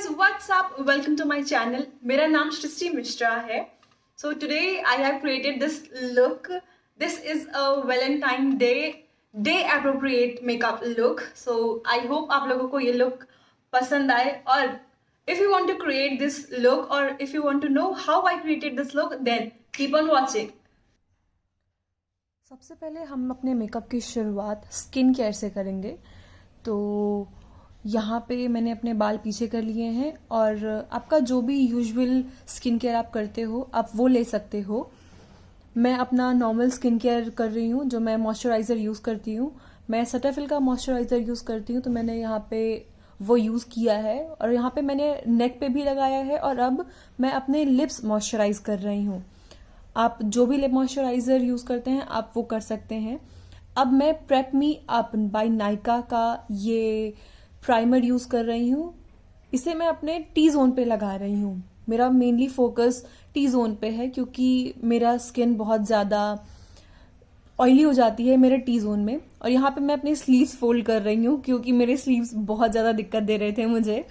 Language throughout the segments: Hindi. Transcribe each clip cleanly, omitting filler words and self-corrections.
guys, what's up? Welcome to my channel. मेरा नाम सृष्टि मिश्रा है. So today I have created this look. This is a Valentine day appropriate makeup look. So I hope आप लोगों को ये look पसंद आए. और if you want to create this look or if you want to know how I created this look, then keep on watching. सबसे पहले हम अपने मेकअप की शुरुआत स्किन केयर से करेंगे. तो यहाँ पे मैंने अपने बाल पीछे कर लिए हैं और आपका जो भी यूजुअल स्किन केयर आप करते हो आप वो ले सकते हो. मैं अपना नॉर्मल स्किन केयर कर रही हूँ. जो मैं मॉइस्चराइज़र यूज़ करती हूँ, मैं सेटाफिल का मॉइस्चराइज़र यूज़ करती हूँ. तो मैंने यहाँ पे वो यूज़ किया है और यहाँ पे मैंने नेक पे भी लगाया है और अब मैं अपने लिप्स मॉइस्चराइज कर रही हूँ. आप जो भी लिप मॉइस्चराइज़र यूज़ करते हैं आप वो कर सकते हैं. अब मैं prep me up by Nykaa का ये प्राइमर यूज़ कर रही हूँ. इसे मैं अपने टी जोन पे लगा रही हूँ. मेरा मेनली फोकस टी जोन पे है क्योंकि मेरा स्किन बहुत ज़्यादा ऑयली हो जाती है मेरे टी जोन में. और यहाँ पे मैं अपने स्लीव्स फोल्ड कर रही हूँ क्योंकि मेरे स्लीव्स बहुत ज़्यादा दिक्कत दे रहे थे मुझे.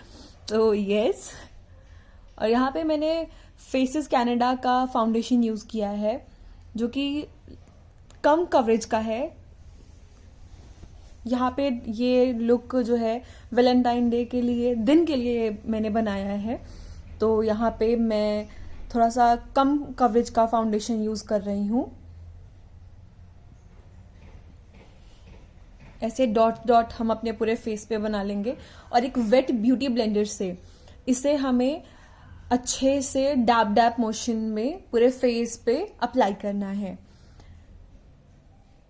तो यस. और यहाँ पे मैंने फेसेस कनाडा का फाउंडेशन यूज़ किया है जो कि कम कवरेज का है. यहाँ पे ये लुक जो है वैलेंटाइन डे के लिए दिन के लिए मैंने बनाया है. तो यहाँ पे मैं थोड़ा सा कम कवरेज का फाउंडेशन यूज़ कर रही हूँ. ऐसे डॉट डॉट हम अपने पूरे फेस पे बना लेंगे और एक वेट ब्यूटी ब्लेंडर से इसे हमें अच्छे से डैप डैप मोशन में पूरे फेस पे अप्लाई करना है.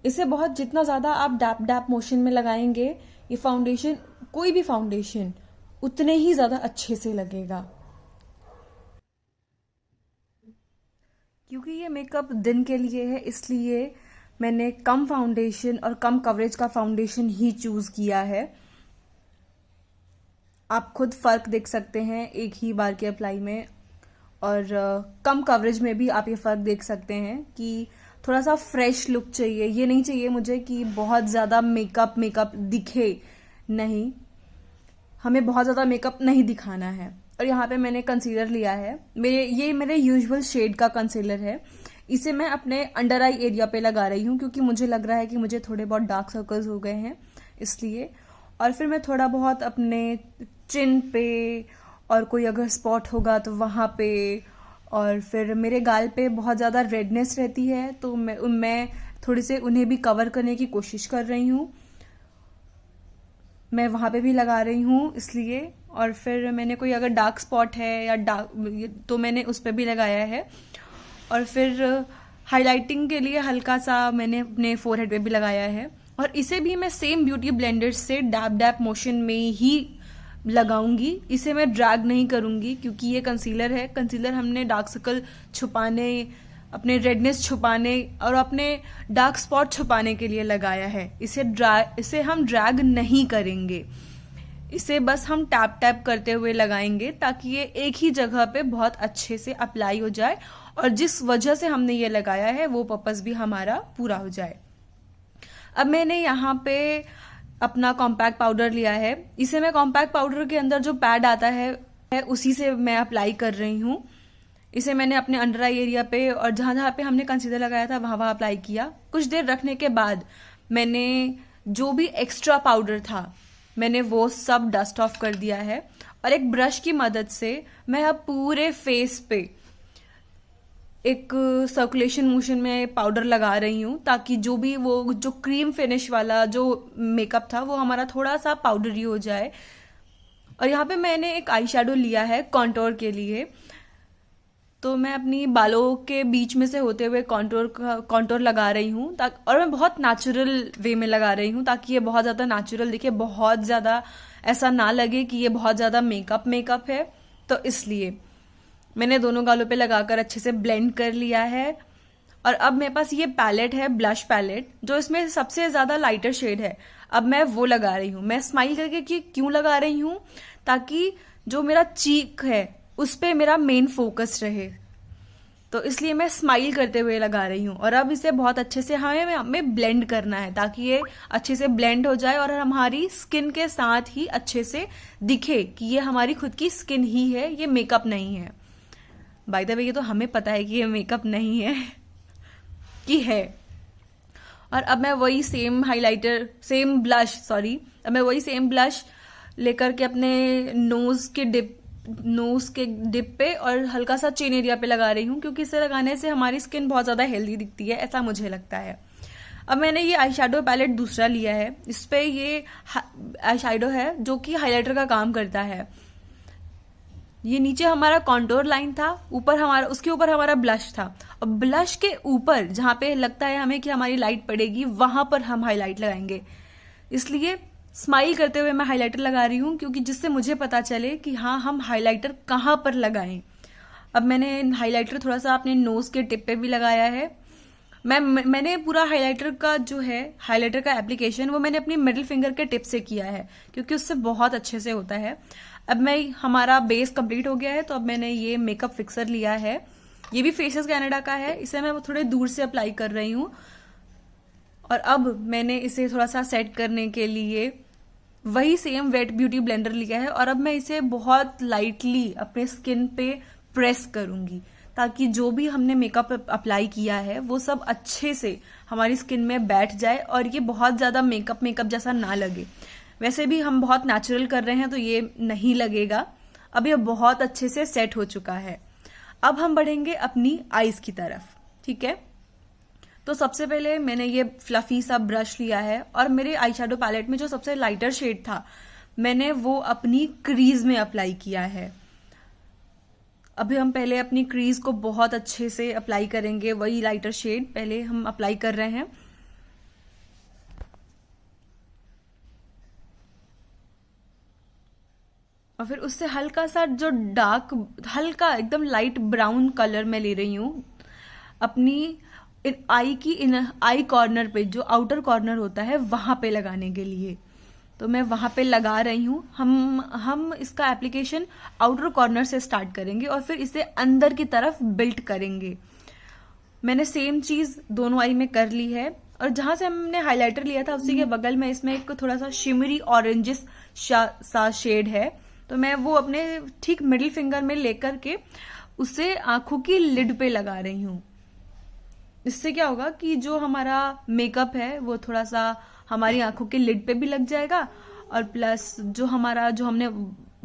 इसे बहुत जितना ज़्यादा आप डैप डैप मोशन में लगाएंगे ये फाउंडेशन, कोई भी फाउंडेशन उतने ही ज़्यादा अच्छे से लगेगा. क्योंकि ये मेकअप दिन के लिए है इसलिए मैंने कम फाउंडेशन और कम कवरेज का फाउंडेशन ही चूज़ किया है. आप खुद फ़र्क देख सकते हैं एक ही बार के अप्लाई में. और कम कवरेज में भी आप ये फ़र्क देख सकते हैं कि थोड़ा सा फ्रेश लुक चाहिए. ये नहीं चाहिए मुझे कि बहुत ज़्यादा मेकअप दिखे. नहीं, हमें बहुत ज़्यादा मेकअप नहीं दिखाना है. और यहाँ पे मैंने कंसीलर लिया है. मेरे यूजुअल शेड का कंसीलर है. इसे मैं अपने अंडर आई एरिया पे लगा रही हूँ क्योंकि मुझे लग रहा है कि मुझे थोड़े बहुत डार्क सर्कल्स हो गए हैं इसलिए. और फिर मैं थोड़ा बहुत अपने चिन पे और कोई अगर स्पॉट होगा तो वहाँ पे, और फिर मेरे गाल पे बहुत ज़्यादा रेडनेस रहती है तो मैं थोड़ी से उन्हें भी कवर करने की कोशिश कर रही हूँ. मैं वहाँ पे भी लगा रही हूँ इसलिए. और फिर मैंने कोई अगर डार्क स्पॉट है या डार्क तो मैंने उस पर भी लगाया है. और फिर हाइलाइटिंग के लिए हल्का सा मैंने अपने फोरहेड पे भी लगाया है. और इसे भी मैं सेम ब्यूटी ब्लेंडर से डैप डैप मोशन में ही लगाऊंगी. इसे मैं ड्रैग नहीं करूंगी क्योंकि ये कंसीलर है. कंसीलर हमने डार्क सर्कल छुपाने, अपने रेडनेस छुपाने और अपने डार्क स्पॉट छुपाने के लिए लगाया है. इसे हम ड्रैग नहीं करेंगे. इसे बस हम टैप टैप करते हुए लगाएंगे ताकि ये एक ही जगह पे बहुत अच्छे से अप्लाई हो जाए और जिस वजह से हमने ये लगाया है वो पर्पस भी हमारा पूरा हो जाए. अब मैंने यहाँ पे अपना कॉम्पैक्ट पाउडर लिया है. इसे मैं कॉम्पैक्ट पाउडर के अंदर जो पैड आता है उसी से मैं अप्लाई कर रही हूँ. इसे मैंने अपने अंडर आई एरिया पे और जहाँ जहाँ पे हमने कंसीलर लगाया था वहाँ अप्लाई किया. कुछ देर रखने के बाद मैंने जो भी एक्स्ट्रा पाउडर था मैंने वो सब डस्ट ऑफ कर दिया है. और एक ब्रश की मदद से मैं अब पूरे फेस पे एक सर्कुलेशन मोशन में पाउडर लगा रही हूँ ताकि जो क्रीम फिनिश वाला जो मेकअप था वो हमारा थोड़ा सा पाउडरी हो जाए. और यहाँ पे मैंने एक आई शेडो लिया है कॉन्टोर के लिए. तो मैं अपनी बालों के बीच में से होते हुए कॉन्टोर लगा रही हूँ और मैं बहुत नेचुरल वे में लगा रही हूँ ताकि ये बहुत ज़्यादा नेचुरल दिखे, बहुत ज़्यादा ऐसा ना लगे कि ये बहुत ज़्यादा मेकअप है. तो इसलिए मैंने दोनों गालों पे लगाकर अच्छे से ब्लेंड कर लिया है. और अब मेरे पास ये पैलेट है, ब्लश पैलेट, जो इसमें सबसे ज़्यादा लाइटर शेड है. अब मैं वो लगा रही हूँ. मैं स्माइल करके कि क्यों लगा रही हूँ ताकि जो मेरा चीक है उस पर मेरा मेन फोकस रहे. तो इसलिए मैं स्माइल करते हुए लगा रही हूँ। और अब इसे बहुत अच्छे से हमें ब्लेंड करना है ताकि ये अच्छे से ब्लेंड हो जाए और हमारी स्किन के साथ ही अच्छे से दिखे कि ये हमारी खुद की स्किन ही है, ये मेकअप नहीं है। बाय द वे ये तो हमें पता है कि ये मेकअप नहीं है कि है। और अब मैं वही सेम ब्लश लेकर के अपने नोज के डिप पे और हल्का सा चिन एरिया पे लगा रही हूँ, क्योंकि इसे लगाने से हमारी स्किन बहुत ज्यादा हेल्दी दिखती है, ऐसा मुझे लगता है। अब मैंने ये आई शेडो पैलेट दूसरा लिया है। इस पे ये आई शेडो है जो कि हाइलाइटर का काम करता है। ये नीचे हमारा कॉन्टोर लाइन था, उसके ऊपर हमारा ब्लश था। और ब्लश के ऊपर जहां पे लगता है हमें कि हमारी लाइट पड़ेगी, वहां पर हम हाईलाइट लगाएंगे। इसलिए स्माइल करते हुए मैं हाइलाइटर लगा रही हूँ, क्योंकि जिससे मुझे पता चले कि हाँ, हम हाइलाइटर कहाँ पर लगाएं। अब मैंने हाइलाइटर थोड़ा सा अपने नोज के टिप पे भी लगाया है। मैंने पूरा हाइलाइटर का एप्लीकेशन वो मैंने अपनी मिडिल फिंगर के टिप से किया है, क्योंकि उससे बहुत अच्छे से होता है। अब हमारा बेस कंप्लीट हो गया है, तो अब मैंने ये मेकअप फिक्सर लिया है। ये भी फेसेस कैनेडा का है। इसे मैं थोड़े दूर से अप्लाई कर रही हूँ। और अब मैंने इसे थोड़ा सा सेट करने के लिए वही सेम वेट ब्यूटी ब्लेंडर लिया है। और अब मैं इसे बहुत लाइटली अपने स्किन पे प्रेस करूंगी, ताकि जो भी हमने मेकअप अप्लाई किया है वो सब अच्छे से हमारी स्किन में बैठ जाए और ये बहुत ज्यादा मेकअप जैसा ना लगे। वैसे भी हम बहुत नेचुरल कर रहे हैं, तो ये नहीं लगेगा। अब ये बहुत अच्छे से सेट हो चुका है। अब हम बढ़ेंगे अपनी आईज की तरफ, ठीक है। तो सबसे पहले मैंने ये फ्लफी सा ब्रश लिया है और मेरे आई शेडो पैलेट में जो सबसे लाइटर शेड था, मैंने वो अपनी क्रीज में अप्लाई किया है। अभी हम पहले अपनी क्रीज को बहुत अच्छे से अप्लाई करेंगे। वही लाइटर शेड पहले हम अप्लाई कर रहे हैं। और फिर उससे हल्का सा जो हल्का एकदम लाइट ब्राउन कलर मैं ले रही हूँ अपनी आई कॉर्नर पे, जो आउटर कॉर्नर होता है वहां पे लगाने के लिए। तो मैं वहां पे लगा रही हूँ। हम इसका एप्लीकेशन आउटर कॉर्नर से स्टार्ट करेंगे और फिर इसे अंदर की तरफ बिल्ट करेंगे। मैंने सेम चीज दोनों आई में कर ली है। और जहां से हमने हाइलाइटर लिया था उसी के बगल में इसमें एक थोड़ा सा शिमरी ऑरेंजिस सा शेड है। तो मैं वो अपने ठीक मिडिल फिंगर में लेकर के उसे आंखों की लिड पे लगा रही हूँ। इससे क्या होगा कि जो हमारा मेकअप है वो थोड़ा सा हमारी आंखों के लिड पे भी लग जाएगा, और प्लस जो हमने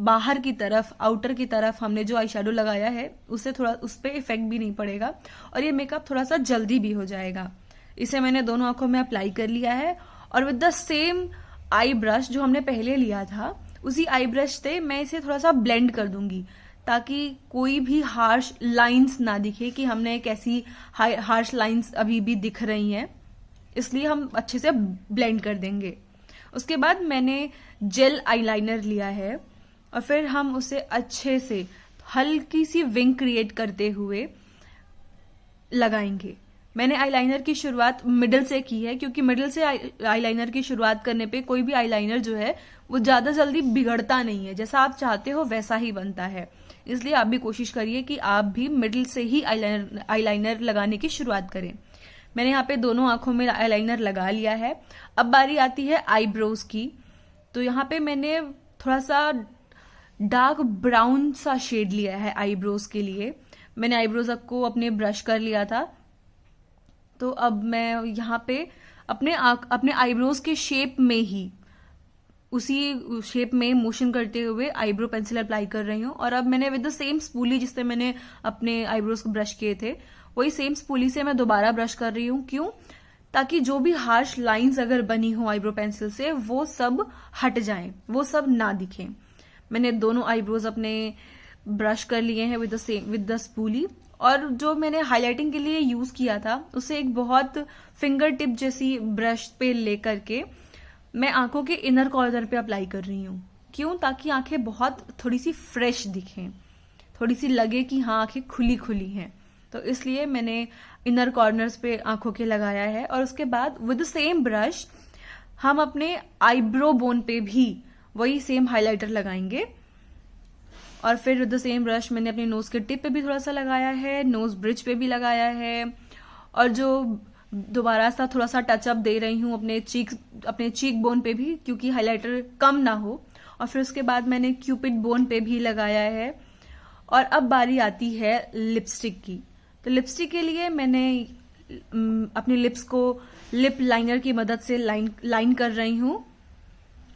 बाहर की तरफ, आउटर की तरफ हमने जो आई शेडो लगाया है उससे थोड़ा उस पर इफेक्ट भी नहीं पड़ेगा और ये मेकअप थोड़ा सा जल्दी भी हो जाएगा। इसे मैंने दोनों आंखों में अप्लाई कर लिया है। और with the same I brush जो हमने पहले लिया था, उसी आई ब्रश से मैं इसे थोड़ा सा ब्लेंड कर दूंगी, ताकि कोई भी हार्श लाइंस ना दिखे कि हमने एक ऐसी हार्श लाइंस अभी भी दिख रही हैं। इसलिए हम अच्छे से ब्लेंड कर देंगे। उसके बाद मैंने जेल आईलाइनर लिया है और फिर हम उसे अच्छे से हल्की सी विंग क्रिएट करते हुए लगाएंगे। मैंने आईलाइनर की शुरुआत मिडल से की है, क्योंकि मिडल से आईलाइनर की शुरुआत करने पे कोई भी आईलाइनर जो है वो ज्यादा जल्दी बिगड़ता नहीं है। जैसा आप चाहते हो वैसा ही बनता है। इसलिए आप भी कोशिश करिए कि आप भी मिडल से ही आईलाइनर लगाने की शुरुआत करें। मैंने यहाँ पे दोनों आंखों में आईलाइनर लगा लिया है। अब बारी आती है आईब्रोज की। तो यहाँ पे मैंने थोड़ा सा डार्क ब्राउन सा शेड लिया है आईब्रोज के लिए। मैंने आईब्रोज को अपने ब्रश कर लिया था। तो अब मैं यहाँ पे अपने आईब्रोज के शेप में ही उसी शेप में मोशन करते हुए आईब्रो पेंसिल अप्लाई कर रही हूँ। और अब मैंने विद द सेम स्पूली जिससे मैंने अपने आईब्रोज को ब्रश किए थे, वही सेम स्पूली से मैं दोबारा ब्रश कर रही हूँ। क्यों? ताकि जो भी हार्श लाइंस अगर बनी हो आईब्रो पेंसिल से वो सब हट जाएं, वो सब ना दिखें। मैंने दोनों आईब्रोज अपने ब्रश कर लिए हैं विद द स्पूली। और जो मैंने हाइलाइटिंग के लिए यूज किया था उसे एक बहुत फिंगर टिप जैसी ब्रश पे लेकर के मैं आंखों के इनर कॉर्नर पे अप्लाई कर रही हूँ। क्यों? ताकि आंखें बहुत थोड़ी सी फ्रेश दिखें, थोड़ी सी लगे कि हाँ आंखें खुली खुली हैं। तो इसलिए मैंने इनर कॉर्नर्स पे आंखों के लगाया है। और उसके बाद विद द सेम ब्रश हम अपने आईब्रो बोन पे भी वही सेम हाइलाइटर लगाएंगे। और फिर विद द सेम ब्रश मैंने अपनी नोज़ के टिप पे भी थोड़ा सा लगाया है, नोज़ ब्रिज पे भी लगाया है, और जो दोबारा सा थोड़ा सा टचअप दे रही हूँ अपने चीक बोन पे भी, क्योंकि हाइलाइटर कम ना हो। और फिर उसके बाद मैंने क्यूपिड बोन पे भी लगाया है। और अब बारी आती है लिपस्टिक की। तो लिपस्टिक के लिए मैंने अपनी लिप्स को लिप लाइनर की मदद से लाइन कर रही हूँ।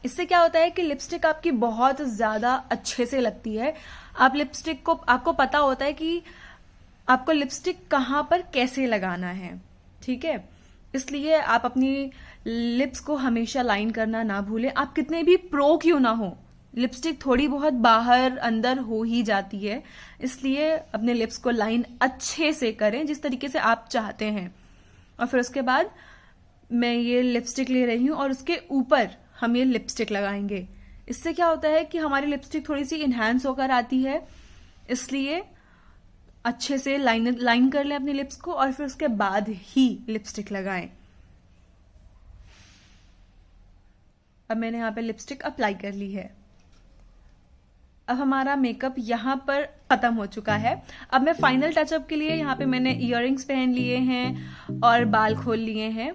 इससे क्या होता है कि लिपस्टिक आपकी बहुत ज़्यादा अच्छे से लगती है। आपको पता होता है कि आपको लिपस्टिक कहाँ पर कैसे लगाना है, ठीक है। इसलिए आप अपनी लिप्स को हमेशा लाइन करना ना भूलें। आप कितने भी प्रो क्यों ना हो, लिपस्टिक थोड़ी बहुत बाहर अंदर हो ही जाती है, इसलिए अपने लिप्स को लाइन अच्छे से करें जिस तरीके से आप चाहते हैं। और फिर उसके बाद मैं ये लिपस्टिक ले रही हूँ और उसके ऊपर हम ये लिपस्टिक लगाएंगे। इससे क्या होता है कि हमारी लिपस्टिक थोड़ी सी इन्हांस होकर आती है, इसलिए अच्छे से लाइन कर लें अपनी लिप्स को और फिर उसके बाद ही लिपस्टिक लगाएं। अब मैंने यहाँ पे लिपस्टिक अप्लाई कर ली है। अब हमारा मेकअप यहाँ पर खत्म हो चुका है। अब मैं फाइनल टचअप के लिए यहाँ पे मैंने इयररिंग्स पहन लिए हैं और बाल खोल लिए हैं।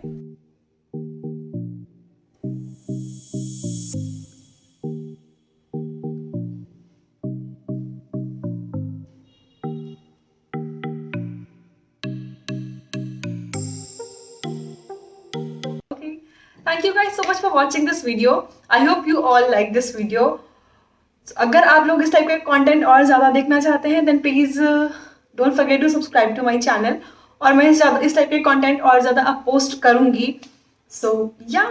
Thank you guys so much for watching this video. I hope you all like this video. अगर आप लोग इस टाइप के कंटेंट और ज़्यादा देखना चाहते हैं then please don't forget to subscribe to my channel, और मैं इस टाइप के कंटेंट और ज़्यादा अब पोस्ट करूँगी। सो या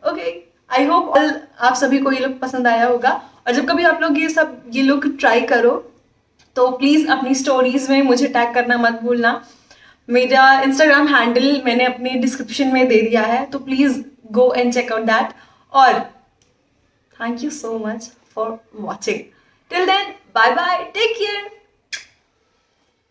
ओके, आई होप आप सभी को ये लुक पसंद आया होगा। और जब कभी आप लोग ये लुक ट्राई करो तो प्लीज़ अपनी स्टोरीज में मुझे टैग करना मत भूलना। मेरा इंस्टाग्राम हैंडल मैंने अपनी डिस्क्रिप्शन में दे दिया है, तो please go and check out that. Or thank you so much for watching. Till then, bye bye, take care.